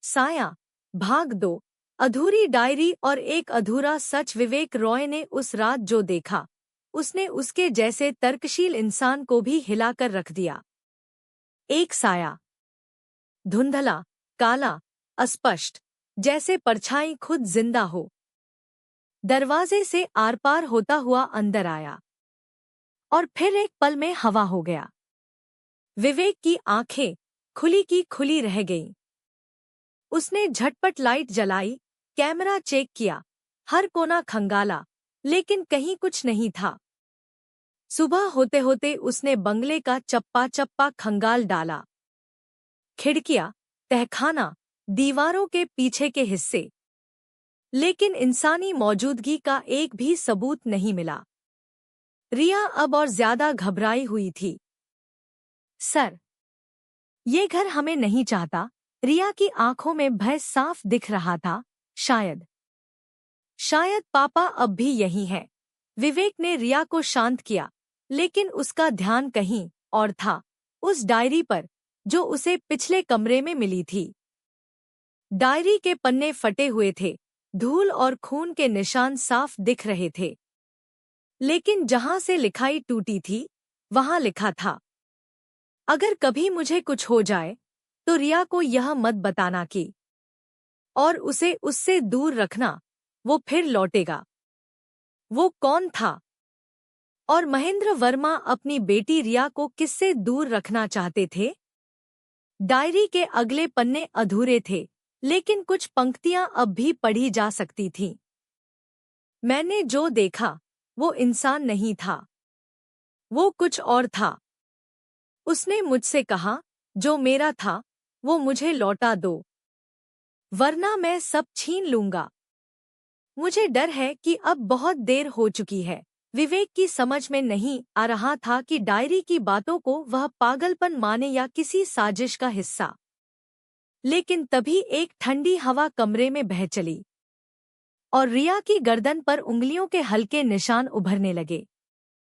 साया, भाग 2, अधूरी डायरी और एक अधूरा सच। विवेक रॉय ने उस रात जो देखा, उसने उसके जैसे तर्कशील इंसान को भी हिलाकर रख दिया। एक साया, धुंधला, काला, अस्पष्ट, जैसे परछाई खुद जिंदा हो, दरवाजे से आर पार होता हुआ अंदर आया और फिर एक पल में हवा हो गया। विवेक की आंखें खुली की खुली रह गईं। उसने झटपट लाइट जलाई, कैमरा चेक किया, हर कोना खंगाला, लेकिन कहीं कुछ नहीं था। सुबह होते होते उसने बंगले का चप्पा चप्पा खंगाल डाला, खिड़कियां, तहखाना, दीवारों के पीछे के हिस्से, लेकिन इंसानी मौजूदगी का एक भी सबूत नहीं मिला। रिया अब और ज्यादा घबराई हुई थी। सर, ये घर हमें नहीं चाहता। रिया की आंखों में भय साफ दिख रहा था। शायद पापा अब भी यही हैं। विवेक ने रिया को शांत किया, लेकिन उसका ध्यान कहीं और था, उस डायरी पर जो उसे पिछले कमरे में मिली थी। डायरी के पन्ने फटे हुए थे, धूल और खून के निशान साफ दिख रहे थे, लेकिन जहां से लिखाई टूटी थी वहां लिखा था, अगर कभी मुझे कुछ हो जाए तो रिया को यह मत बताना कि, और उसे उससे दूर रखना, वो फिर लौटेगा। वो कौन था? और महेंद्र वर्मा अपनी बेटी रिया को किससे दूर रखना चाहते थे? डायरी के अगले पन्ने अधूरे थे, लेकिन कुछ पंक्तियां अब भी पढ़ी जा सकती थीं। मैंने जो देखा वो इंसान नहीं था, वो कुछ और था। उसने मुझसे कहा, जो मेरा था वो मुझे लौटा दो, वरना मैं सब छीन लूंगा। मुझे डर है कि अब बहुत देर हो चुकी है। विवेक की समझ में नहीं आ रहा था कि डायरी की बातों को वह पागलपन माने या किसी साजिश का हिस्सा। लेकिन तभी एक ठंडी हवा कमरे में बह चली और रिया की गर्दन पर उंगलियों के हल्के निशान उभरने लगे।